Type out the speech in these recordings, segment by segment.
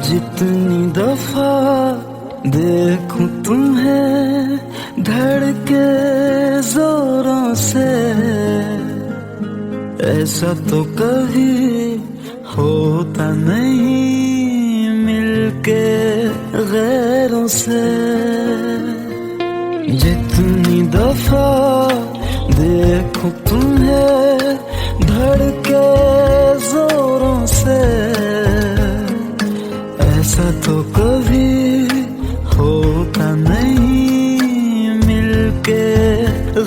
जितनी दफा देखूं तुम्हें धड़के जोरों से, ऐसा तो कभी होता नहीं मिलके गैरों से। जितनी दफा देखूं तुम्हें धड़के जोरों से, ऐसा तो कभी होता नहीं मिलके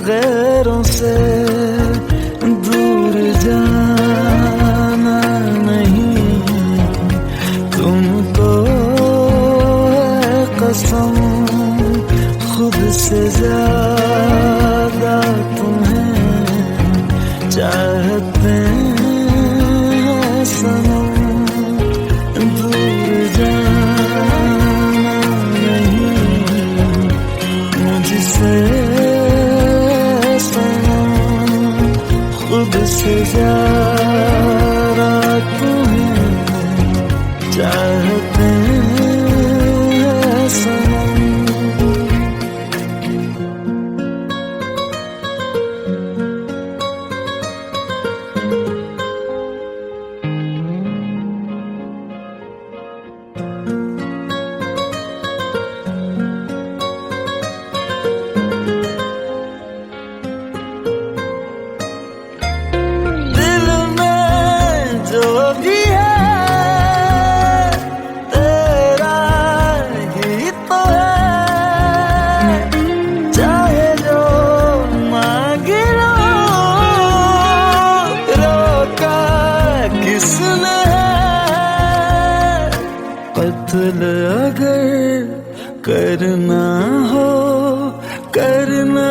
गैरों से। दूर जाना नहीं तुमको है कसम, खुद से ज्यादा तुम्हें चाहते हैं सनम। दूर जाना नहीं मुझसे सनम, खुद से ज्यादा तुम्हें चाहते हैं सनम। कत्ल अगर करना हो करना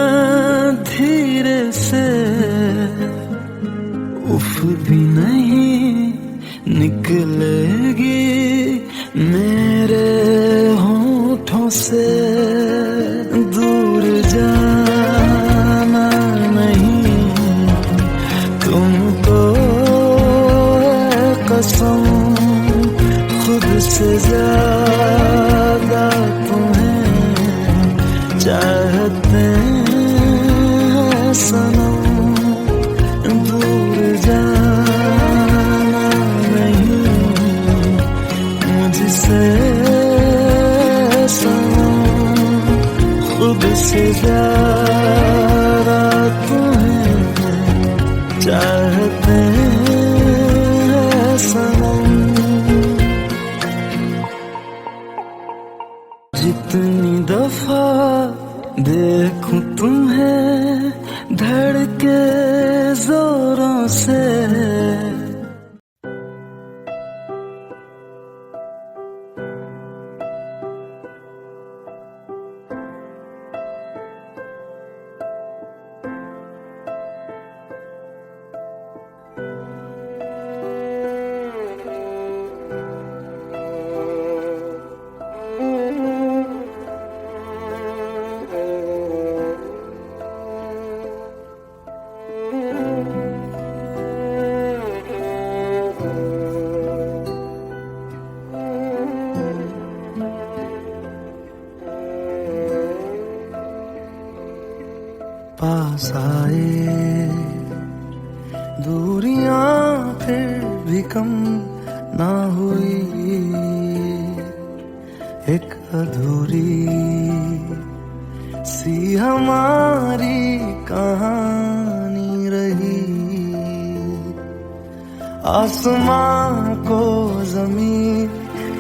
धीरे से, उफ भी नहीं निकलेगी मेरे होठों से। दूर जाना नहीं तुमको है कसम, खुद से ज्यादा तुम्हें चाहते हैं सनम। दूर जाना नहीं मुझसे सनम, खुद से ज्यादा तुम्हें चाहते हैं सनम। जितनी दफा देखूं तुम्हें धड़के जोरों से, पास आए दूरियां फिर भी कम ना हुई, एक अधूरी सी हमारी कहानी रही। आसमां को जमीन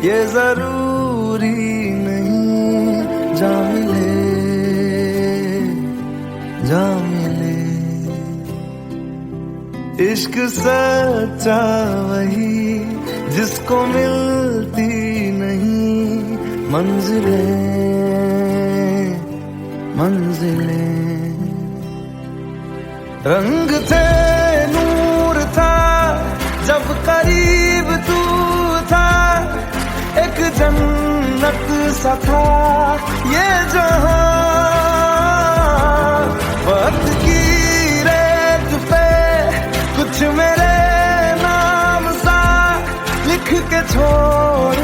ये जरूरी नहीं, जा मिले जा मिले। इश्क सच्चा वही जिसको मिलती नहीं मंजिलें मंजिलें। रंग थे नूर था जब करीब तू था, एक जन्नत सा था ये जहां। वक्त की रेत पे कुछ मेरे नाम सा लिख के छोड़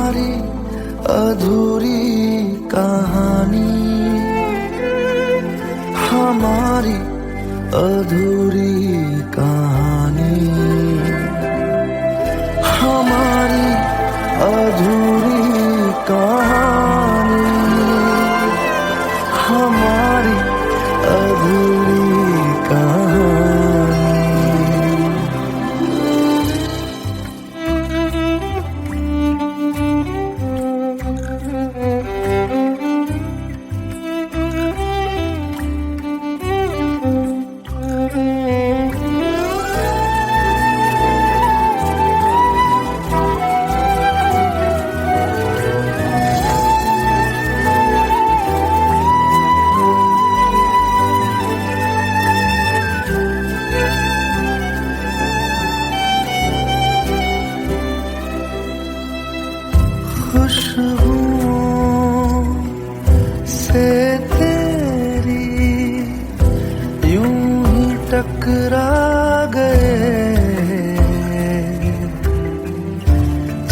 हमारी अधूरी कहानी, हमारी अधूरी कहानी, हमारी अधूरी कहानी, हमारी अधूरी कहानी। खुशबुओं से तेरी यूं ही टकरा गए,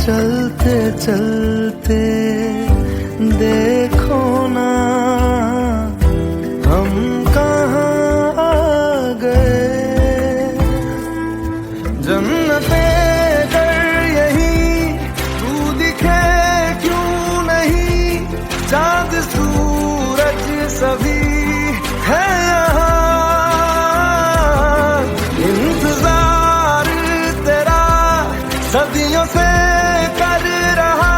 चलते चलते देखो ना हम कहाँ आ गए। जन्नते चांद सूरज सभी है यहाँ, इंतजार तेरा सदियों से कर रहा,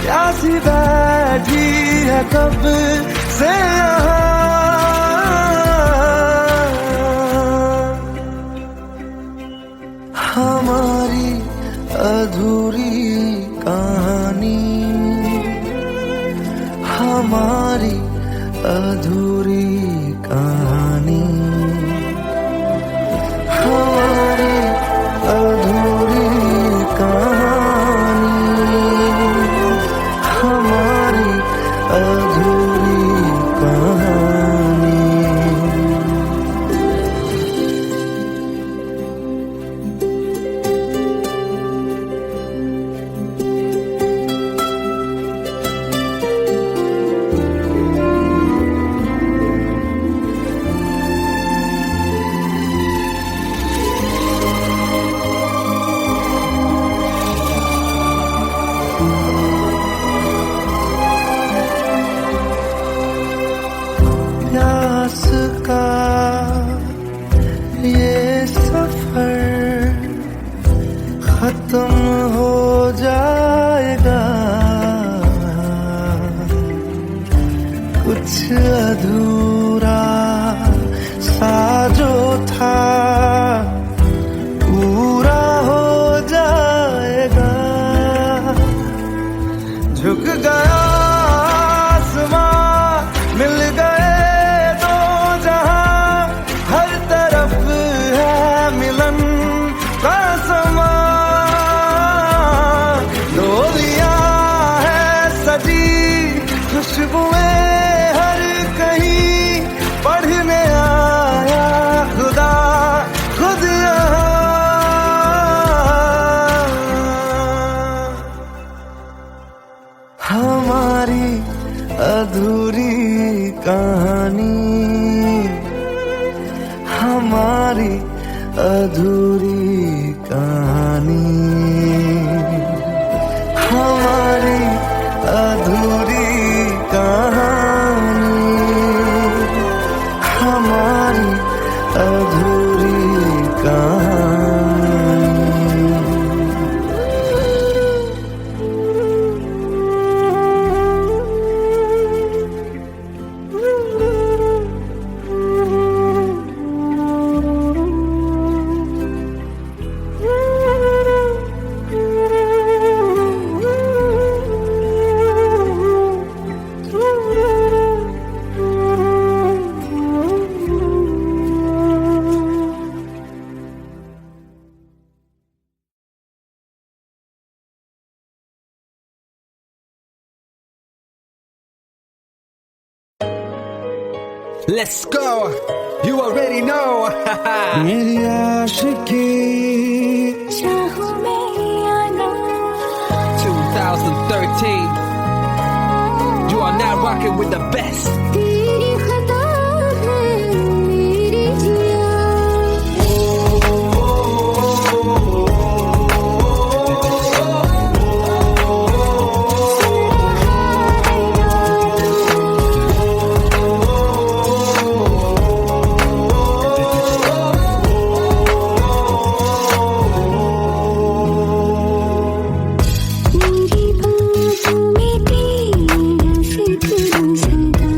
प्यासी बैठी है कब से यहाँ। हमारी अधूरी कहानी, हमारी अधूरी कहानी, हमारी अधूरी कहानी, हमारी अधूरी कहानी। प्यास का ये सफर खत्म हो जाएगा, कुछ अधूरा सा जो था पूरा हो जाएगा। झुक गया आसमां, मिल गए दो जहां, हर तरफ है मिलन का समा। डोलियां है सजी, खुशबुएं हर कहीं, पढ़ने आया खुदा खुद यहाँ। हमारी अधूरी कहानी, हमारी अधूरी कहानी, हमारी अधूरी कहानी, हमारी अधूरी कहानी। Let's go. You already know. मेरी आशिकी चाहूं मैं या ना 2003 rocking with the best. तेरी खता है मेरी जिया मेरी बातों में तेरा जिक्र सदा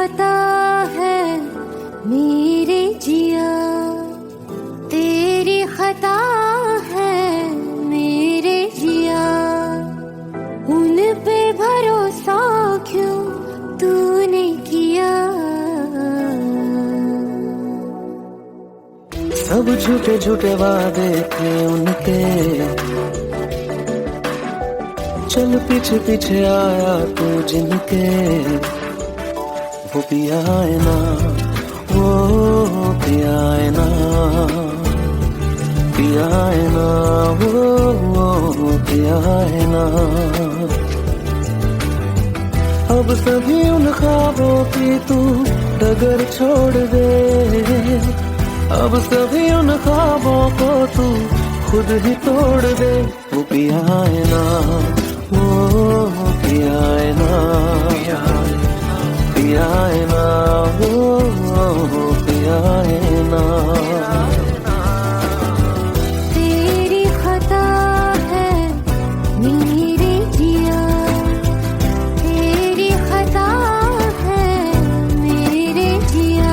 खता है मेरे जिया, तेरी खता है मेरे जिया, उन पे भरोसा क्यों तूने किया। सब झूठे झूठे वादे थे उनके, चल पीछे पीछे आया तू जिनके, वो पिया है ना, वो पिया है ना, पिया है ना, वो पिया है ना। अब सभी उन ख्वाबों की तू डगर छोड़ दे, अब सभी उन ख्वाबों को तू खुद ही तोड़ दे। वो पिया है ना, वो पिया है ना, पिया है ना, वो पिया है ना। तेरी खता है मेरे जिया, तेरी खता है मेरे जिया।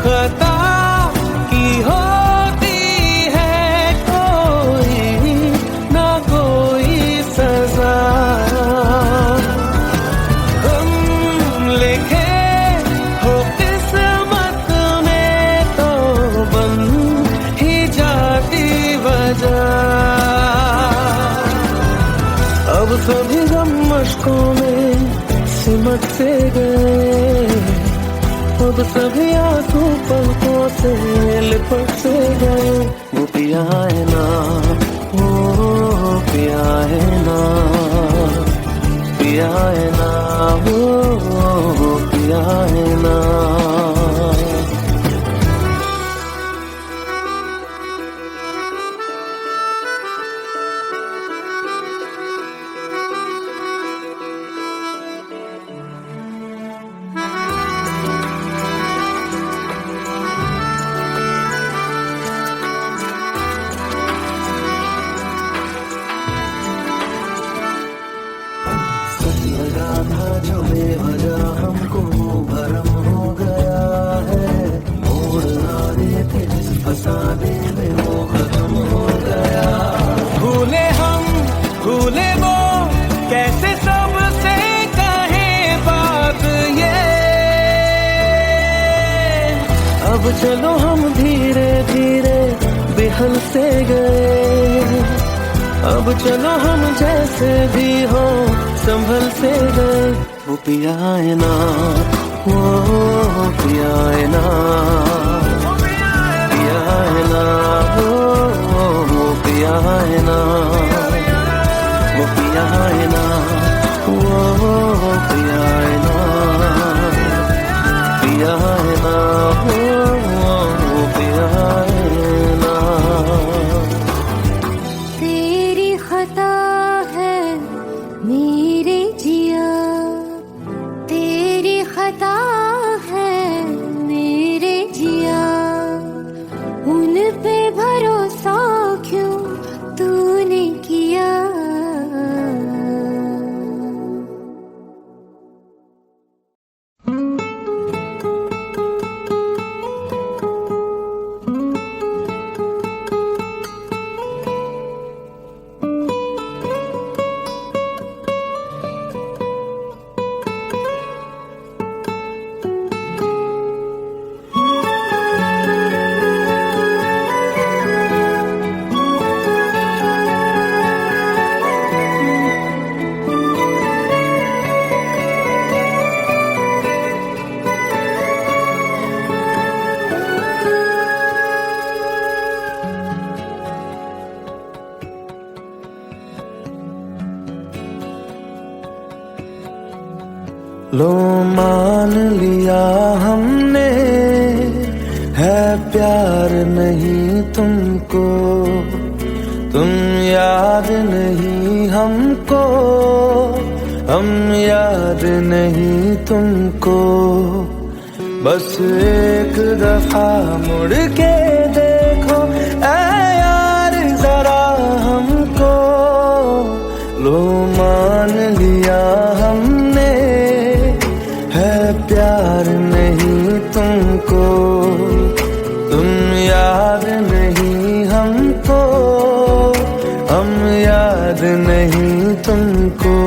खता की होती है कोई ना कोई सजा, हम लिखे हो किस्मत में तो बन ही जाती वजह। अब सभी गम मशकों में सिमट से गए, अब सभी आंसू पलकों से लिपट से गए। वो पिया है ना, वो पिया है ना, पिया है ना, वो पिया है ना। लगा था जो बेवजह हमको भरम हो गया है, मोड़ ना रहे थे जिस फसाने में वो खत्म हो गया। भूले हम भूले वो कैसे सबसे कहे बात ये, अब चलो हम धीरे धीरे बेहल से गए, अब चलो हम जैसे भी हो संभल से गए। वो पिया है ना, वो पिया है ना, पिया है ना, वो पिया है ना, वो पिया है ना, वो पिया है ना, पिया है ना, वो पिया है ना। तेरी खता है मेरे जिया, तेरी खता है मेरे जिया, उन पे भरोसा क्यों तूने लो मान लिया हमने है प्यार नहीं तुमको, तुम याद नहीं हमको, हम याद नहीं तुमको। बस एक दफा मुड़ के देखो ऐ यार जरा हमको, लो मान लिया हमने है प्यार नहीं तुमको, तुम याद नहीं हमको, हम याद नहीं तुमको।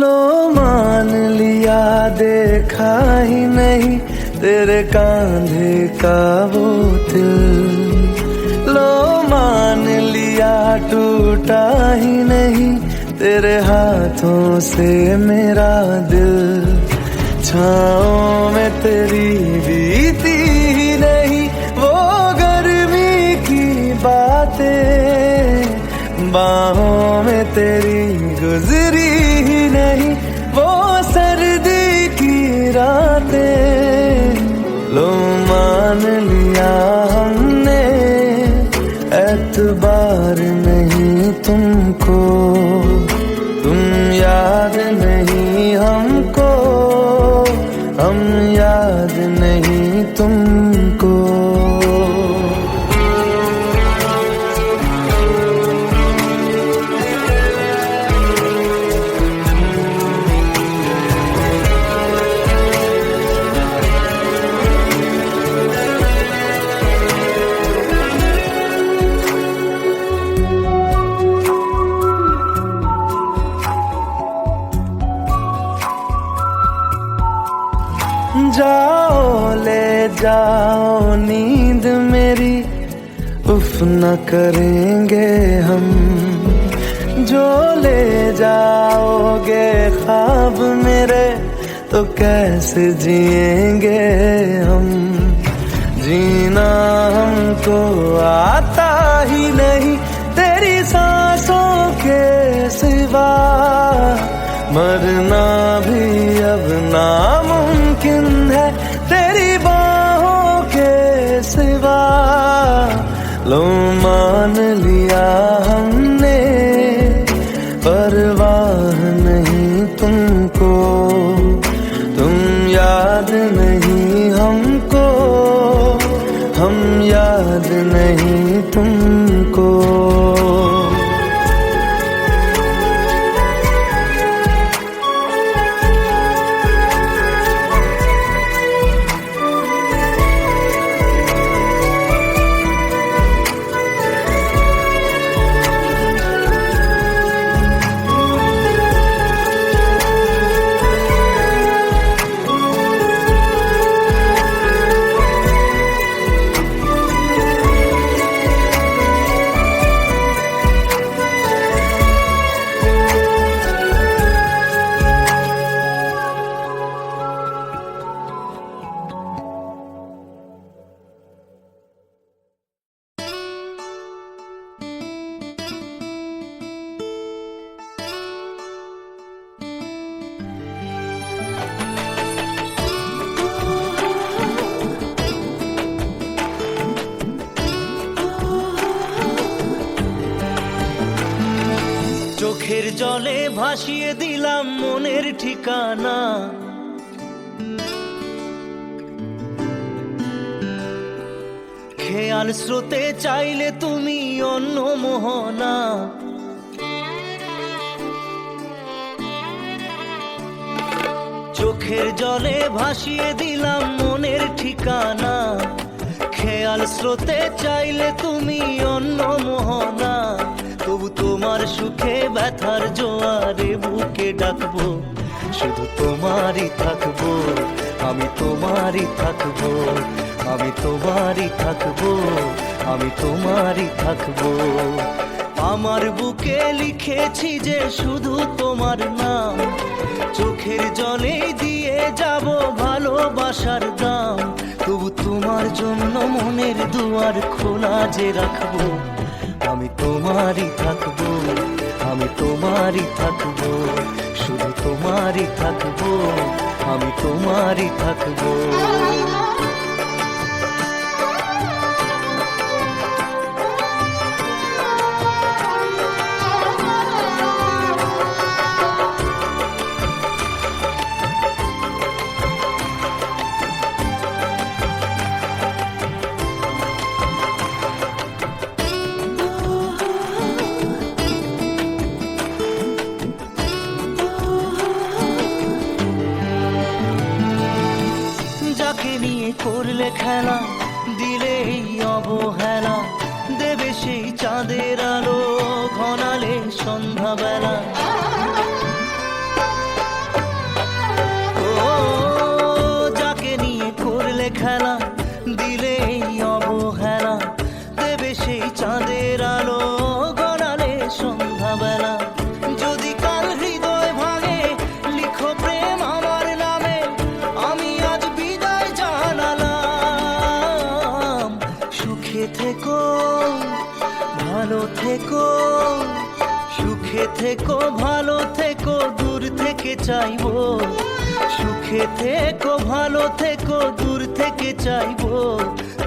लो मान लिया देखा ही नहीं तेरे कांधे का वो दिल, लो मान लिया टूटा ही नहीं तेरे हाथों से मेरा दिल। छाँव में तेरी बीती ही नहीं वो गर्मी की बातें, बाहों में तेरी गुजरी ही नहीं वो सर्दी की रातें। लो मान लिया हमने एतबार नहीं तुमको, तुम याद नहीं हमको, हम याद नहीं तुमको। जाओ ले जाओ नींद मेरी, उफ न करेंगे हम, जो ले जाओगे ख्वाब मेरे तो कैसे जिएंगे हम। जीना हमको आता ही नहीं तेरी सांसों के सिवा, मरना भी अब नामुमकिन है तेरी बाहों के सिवा। लो मान लिया हमने परवाह नहीं तुमको, तुम याद नहीं हमको, हम याद नहीं तुमको। চোখের জলে ভাসিয়ে দিলাম মনের ঠিকানা, খেয়াল স্রোতে চাইলে তুমি অন্য মোহনা। চোখের জলে ভাসিয়ে দিলাম মনের ঠিকানা, খেয়াল স্রোতে চাইলে তুমি অন্য মোহনা, তবু তোমার সুখে ব্যথার জোয়ারে বুকে ডাকবো, শুধু তোমারই থাকবো, আমি তোমারই থাকবো, আমি তোমারই থাকবো, আমি তোমারই থাকবো। আমার বুকে লিখেছি যে শুধু তোমার নাম, চোখের জলে দিয়ে যাব ভালোবাসার দাম, তবু তোমার জন্য মনের দুয়ার খোলা যে রাখবো, আমি তোমারই থাকবো, আমি তোমারই থাকবো, শুধু তোমারই থাকবো, আমি তোমারই থাকবো। যাকে নিয়ে করলে খেলা, দিলে এই অবহেলা, দেবে সেই চাঁদের আলো ঘনালে সন্ধ্যাবেলা। ও যাকে নিয়ে করলে খেলা, দিলে এই অবহেলা, দেবে সেই চাঁদের আলো ঘনালে সন্ধ্যাবেলা। যদি কাল হৃদয় ভাঙে লিখো প্রেম আমার নামে, আমি আজ বিদায় জানালাম। সুখে থেকো ভালো থেকো, সুখে থেকো ভালো থেকো, দূর থেকে চাইবো, সুখে থেকো ভালো থেকো, দূর থেকে চাইবো,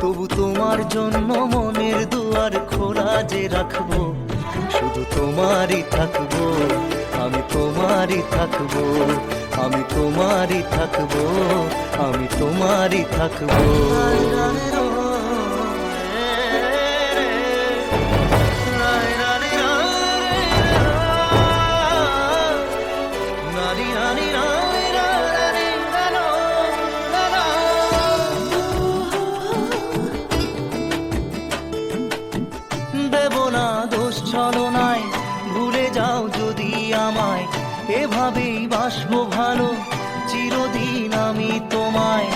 তবু তোমার জন্য মনের দুয়ার খোলা যে রাখবো, শুধু তোমারই থাকবো, আমি তোমারই থাকবো, আমি তোমারই থাকবো, আমি তোমারই থাকবো। দেব না দোষ ছলনায়, ভুলে যাও যদি আমায়, এভাবেই বাসবো ভালো চিরদিন আমি তোমায়।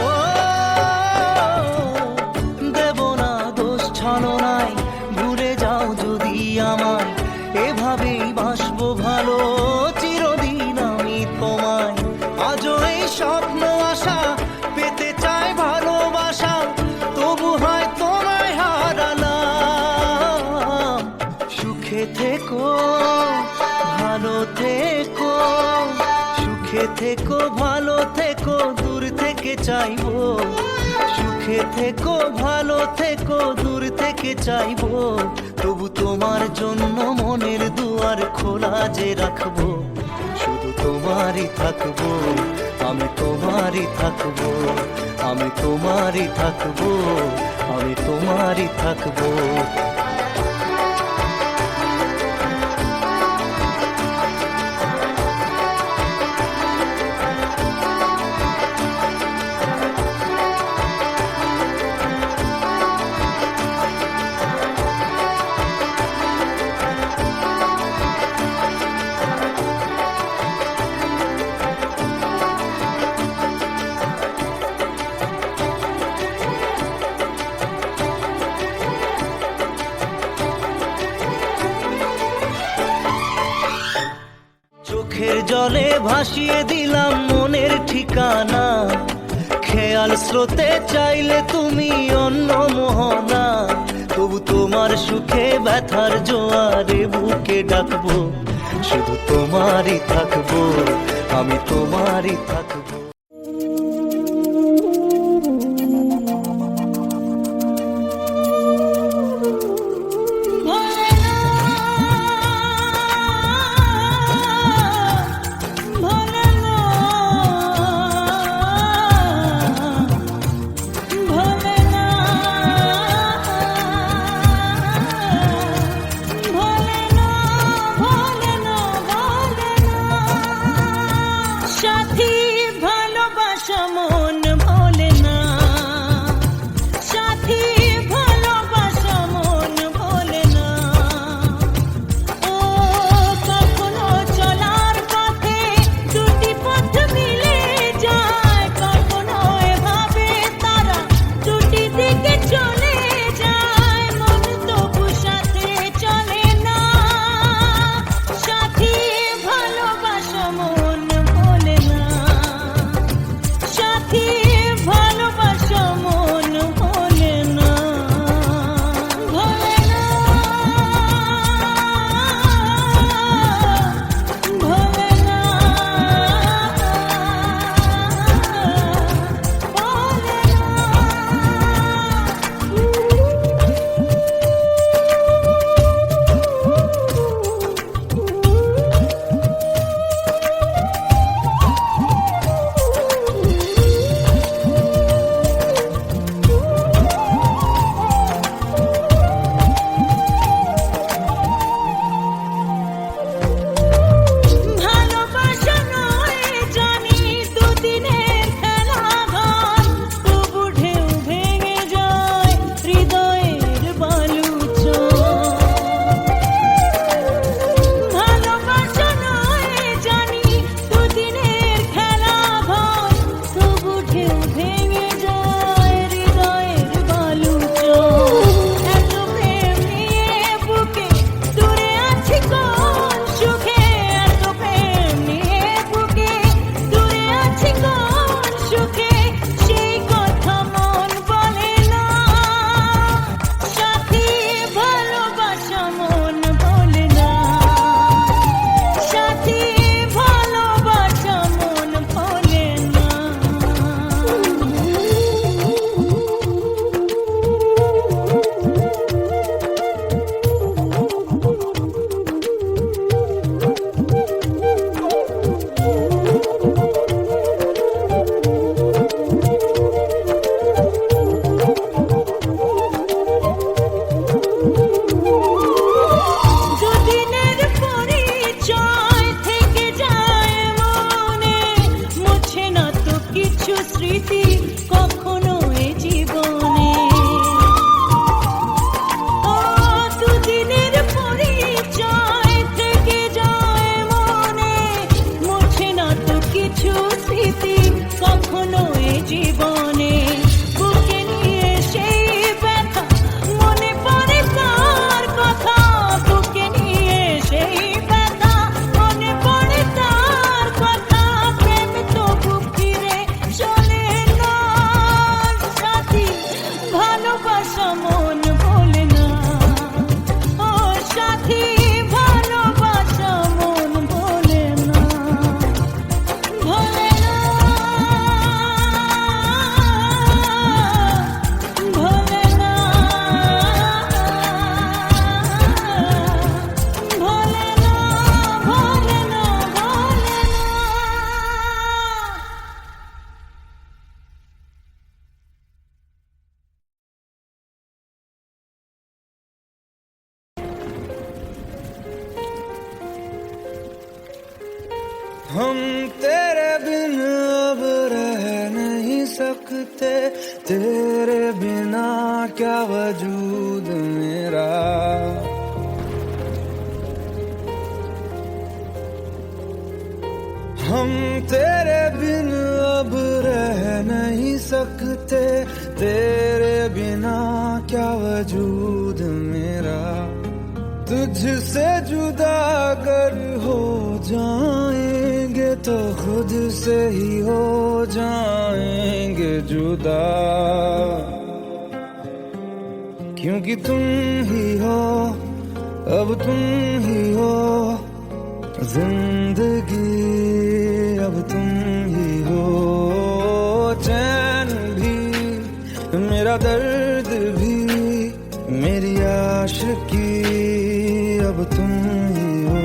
ও দেব না দোষ ছলনায়, ভুলে যাও যদি আমায়, এভাবেই বাসবো ভালো চিরদিন আমি তোমায়। আজও এই স্বপ্ন আশা পেতে চাই ভালোবাসা, তবু হয় তোমায় হারালাম। সুখে থেকো ভালো থেকো, সুখে থেকো ভালো থেকো, দূর থেকে চাইবো, সুখে থেকো ভালো থেকো, দূর থেকে চাইবো, তবু তোমার জন্য মনের দুয়ার খোলা যে রাখবো, শুধু তোমারই থাকবো, আমি তোমারই থাকবো, আমি তোমারই থাকবো, আমি তোমারই থাকবো। চোখের জলে ভাসিয়ে দিলাম মনের ঠিকানা, খেয়াল স্রোতে চাইলে তুমি অন্য মোহনা, তবু তোমার সুখে ব্যথার জোয়ারে বুকে ডাকবো, শুধু তোমারই থাকবো, আমি তোমারই থাকবো। সাথী ভালো हम तेरे बिन अब रह नहीं सकते, तेरे बिना क्या वजूद मेरा। हम तेरे बिन अब रह नहीं सकते, तेरे बिना क्या वजूद मेरा। तुझसे जुदा अगर हो जाएंगे तो खुद से ही हो जाएंगे जुदा, क्योंकि तुम ही हो, अब तुम ही हो जिंदगी, अब तुम ही हो। चैन भी मेरा दर्द भी मेरी आशिकी, अब तुम ही हो।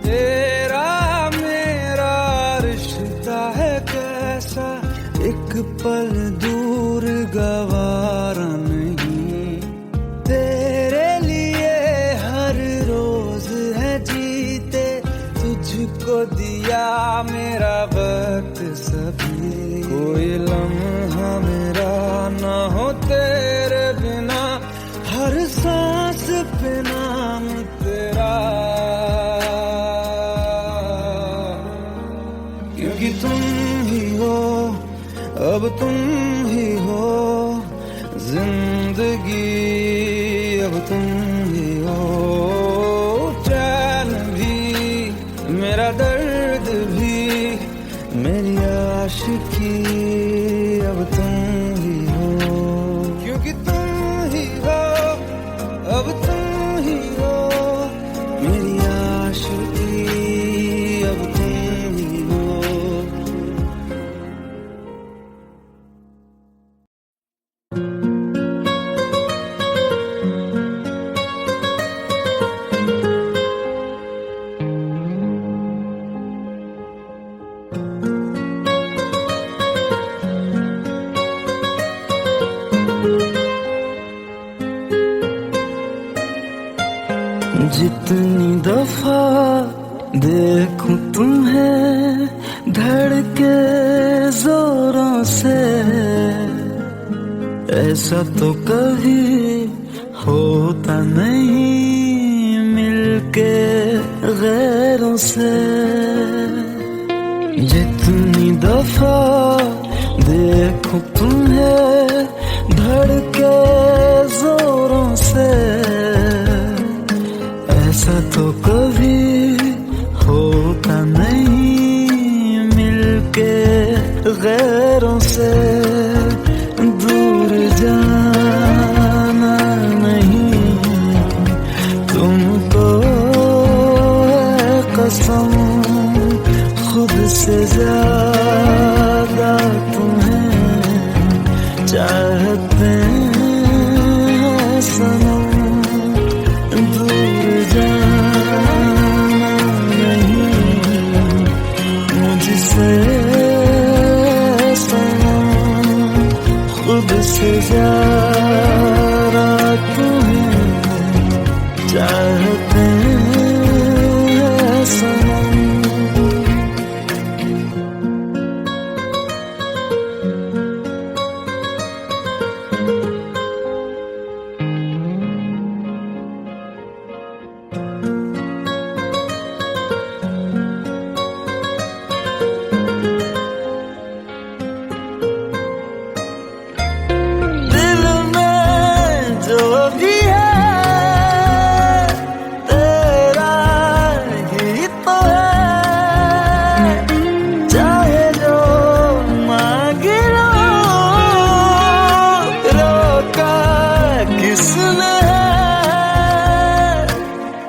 तेरा मेरा रिश्ता है कैसा, एक पल दूर गवारा नहीं। तेरे लिए हर रोज है जीते, तुझको दिया मेरा वक्त सभी। कोई लम्हा मेरा ना हो तेरे बिना, हर सांस पे नाम तेरा, क्योंकि तुम ही हो, अब तुम ही हो जिंदगी, अब तुम ही हो। चैन भी मेरा दर्द भी मेरी आशिकी, अब तुम ही हो, क्योंकि तुम ही हो, अब तुम ही हो मेरी आशिकी, अब तुम ही हो। जितनी दफा देखूं तुम्हें धड़के जोरों से, ऐसा तो कभी होता नहीं मिलके गैरों से। जितनी दफा देखूं तुम्हें धड़के जोरों से, ऐसा तो कभी होता नहीं मिलके गैरों से। दूर जाना नहीं तुमको है कसम, खुद से ज्यादा तुम्हें चाहते हैं सनम। दूर जाना नहीं मुझसे सनम, खुद से ज्यादा तुम्हें चाहते हैं सनम।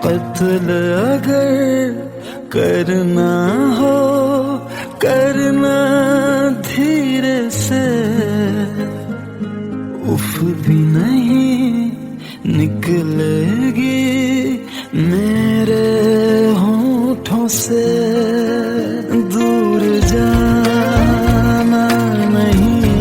कत्ल अगर करना हो करना धीरे से, उफ भी नहीं निकलेगी मेरे होठों से। दूर जाना नहीं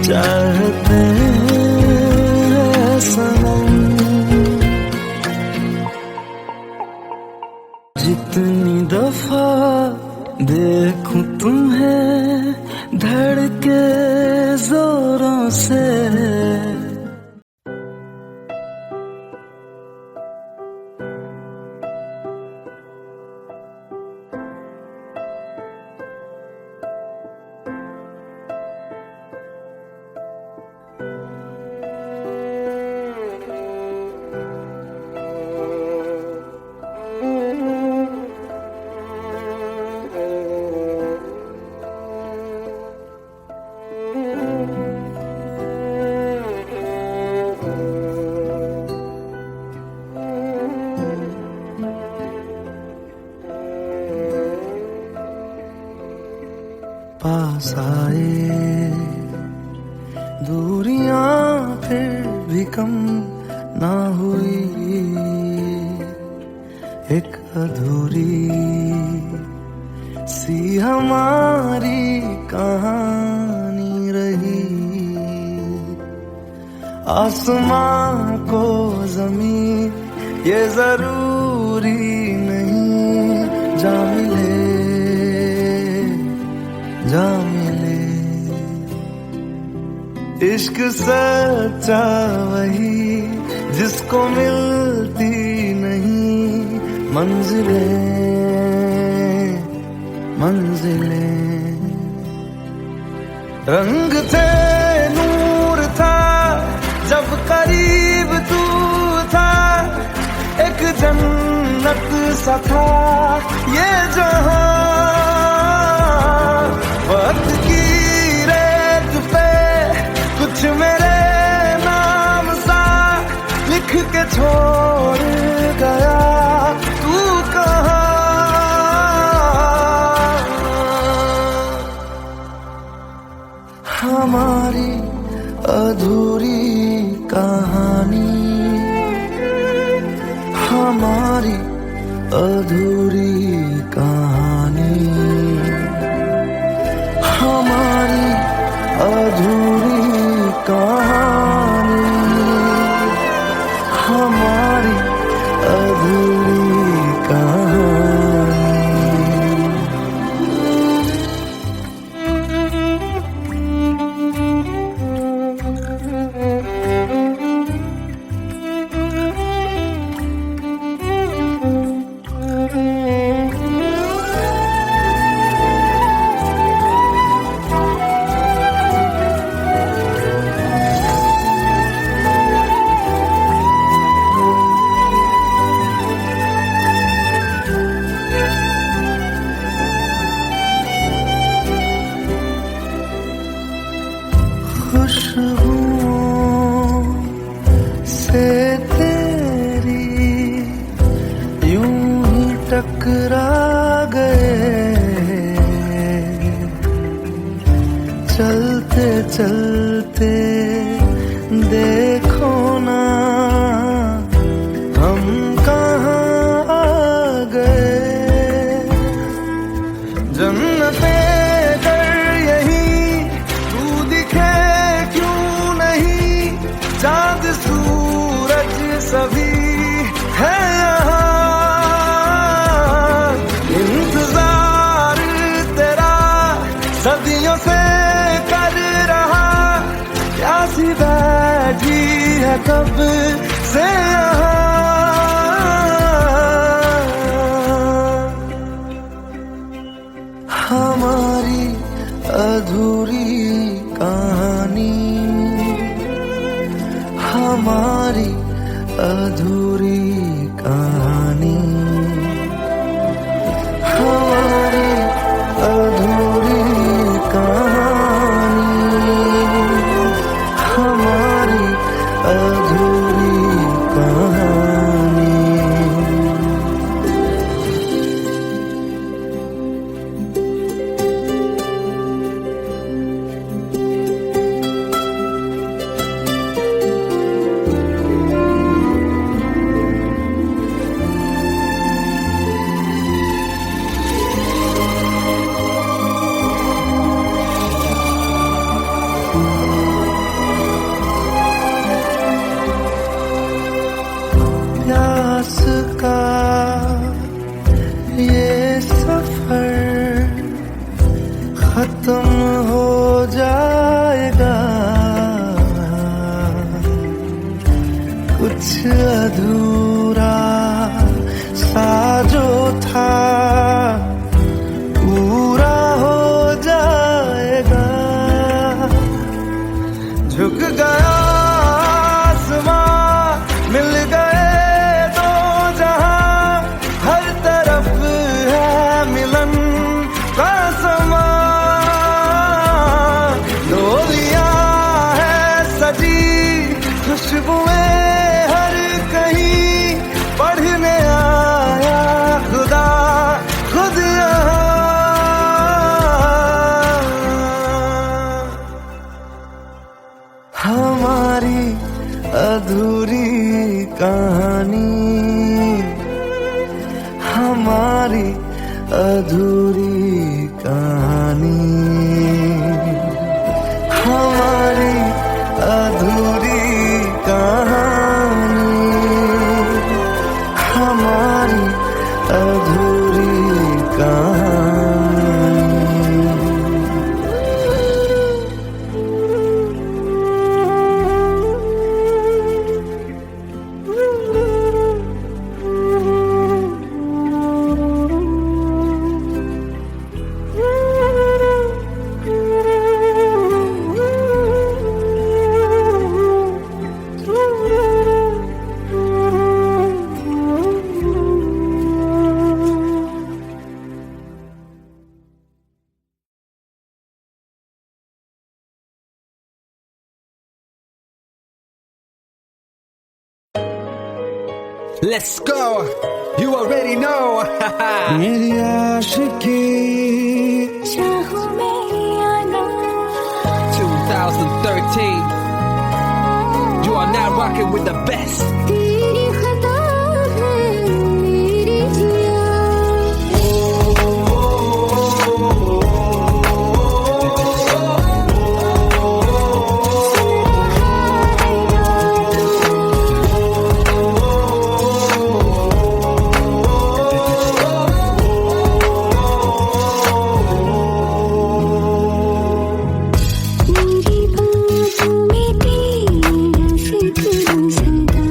चाहते हैं सनम। जितनी दफा देखूं तुम्हें धड़के जोरों से, पास आए दूरियां फिर भी कम ना हुई, एक अधूरी सी हमारी कहानी रही। आसमां को जमीन ये जरूरी नहीं, जा मिले जा मिले। इश्क सच्चा वही जिसको मिलती नहीं मंजिलें मंजिलें। रंग थे नूर था जब करीब तू था, एक जन्नत सा था ये जहां। वक्त की रेत पे कुछ मेरे नाम सा लिख के छोड़ गया तू कहाँ। हमारी अधूरी कहानी, हमारी अधूरी कहानी, हमारी अधूरी कहानी, हमारी अधूरी कहानी। खुशबुओं से तेरी यूं ही टकरा गए, चलते चलते देखो ना हम कहाँ आ गए। जन्नते चांद सूरज सभी है यहाँ, इंतजार तेरा सदियों से कर रहा, प्यासी बैठी है कब से यहाँ। हमारी अधूरी कहानी, हमारी अधूरी कहानी, हमारी अधूरी कहानी, हमारी अधूरी कहानी। जाएगा, कुछ अधूरा सा जो था पूरा हो जाएगा। झुक गया आसमां, मिल गए दो जहां, हर तरफ है मिलन का समा। डोलियां है सजी, खुशबुएं हर कहीं, पढ़ने आया खुदा खुद यहाँ। हमारी अधूरी कहानी, हमारी अधूरी कहानी, हमारी अधूरी कहानी, हमारी अधूरी कहानी। Let's go. You already know. मेरी आशिकी चाहूं मैं या ना, 2013. You are now rocking with the best. तेरी खता है मेरी जिया। मेरी बातों में तेरा फिक्र सदा,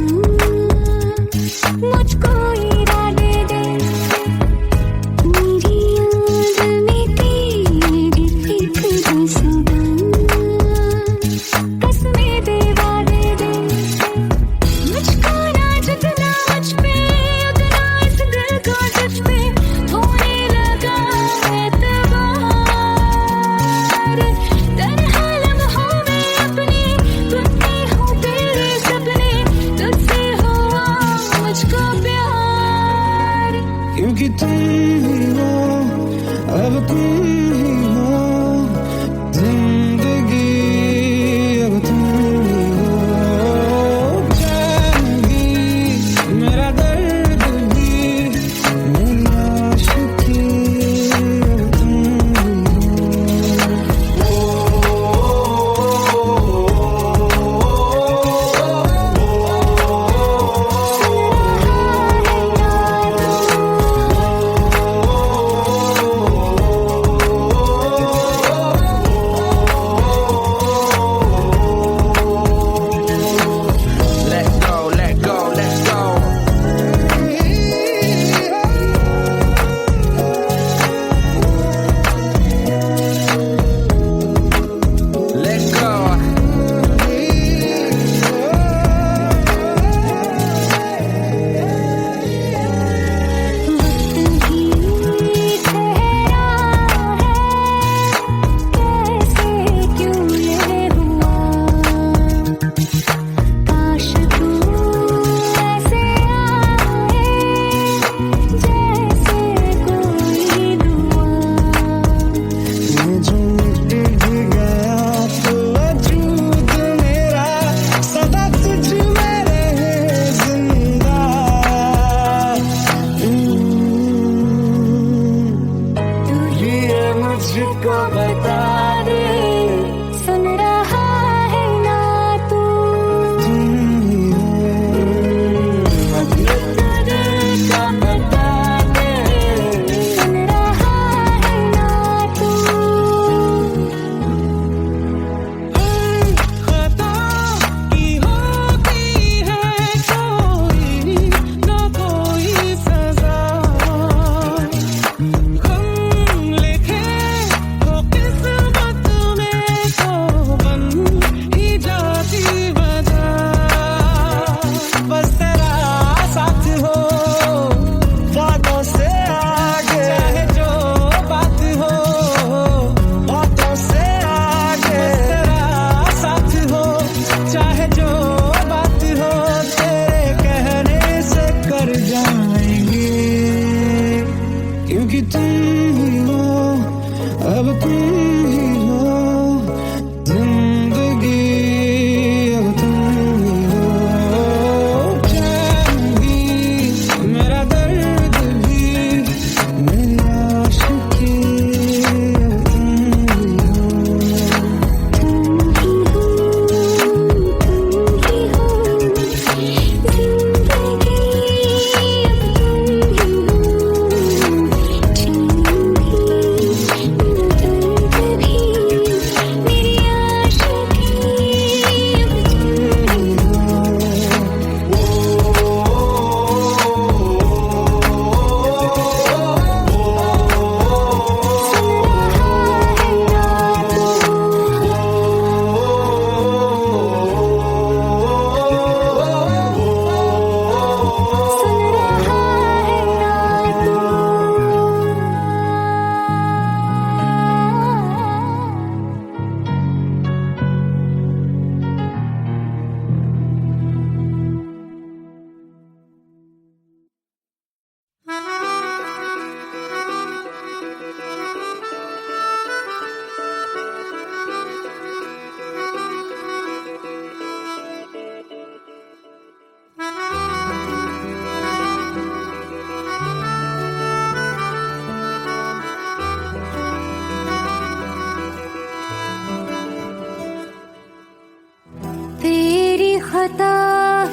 खता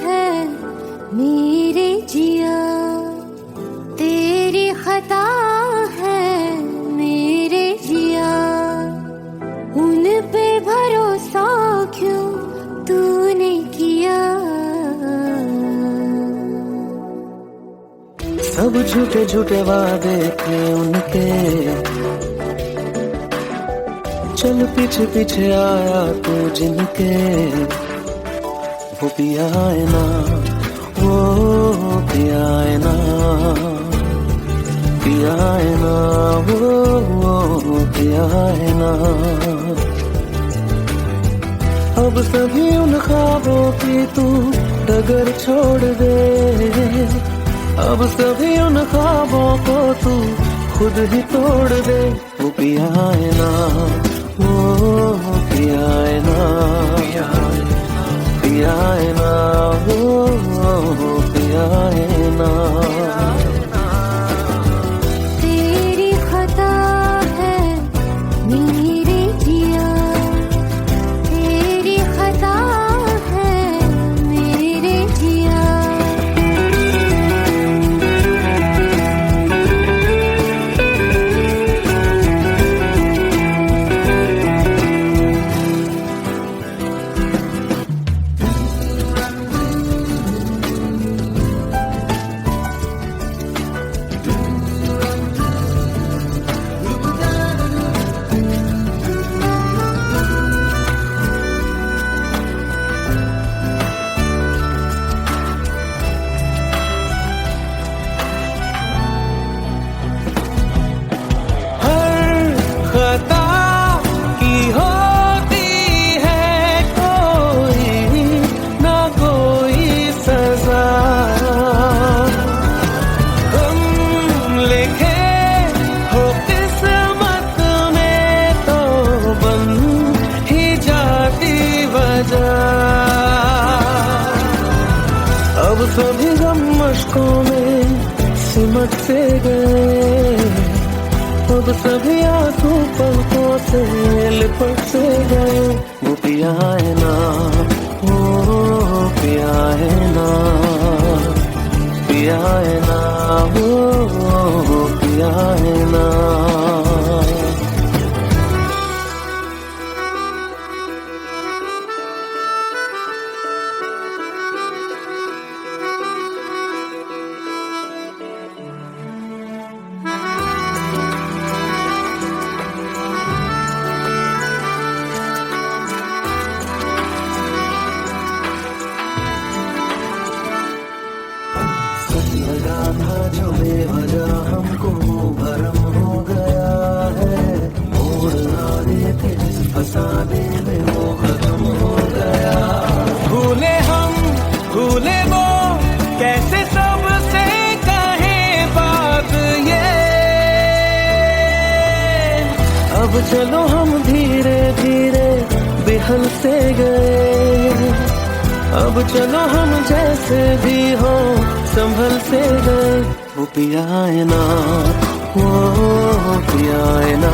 है मेरे जिया, तेरी खता है मेरे जिया, उन पे भरोसा क्यों तूने किया। सब झूठे झूठे वादे थे उनके, चल पीछे पीछे आया तू जिनके, वो पिया है ना, वो पिया है ना, पिया है ना, वो पिया है ना। अब सभी उन ख्वाबों की तू डगर छोड़ दे, अब सभी उन ख्वाबों को तू खुद ही तोड़ दे। वो पिया है ना, वो पिया है ना, पिया है ना, वो पिया है ना। तेरी खता है मेरे जिया, तेरी खता है मेरे जिया। खता की होती है कोई ना कोई सजा, हम लिखे हो किस्मत में तो बन ही जाती वजह। अब सभी गम मशकों में सिमट से गए, अब सभी आंसू पलकों से लिपट से गए। वो पिया है ना, वो पिया है ना, पिया है ना, वो पिया है ना। लगा था जो बेवजह हमको भरम हो गया है, मोड़ ना देते जिस फसाने में वो खत्म हो गया। भूले हम भूले वो, कैसे सबसे कहे बात ये। अब चलो हम धीरे धीरे बेहल से गए, अब चलो हम जैसे भी हो संभल से गए। वो पिया है ना, वो पिया है ना।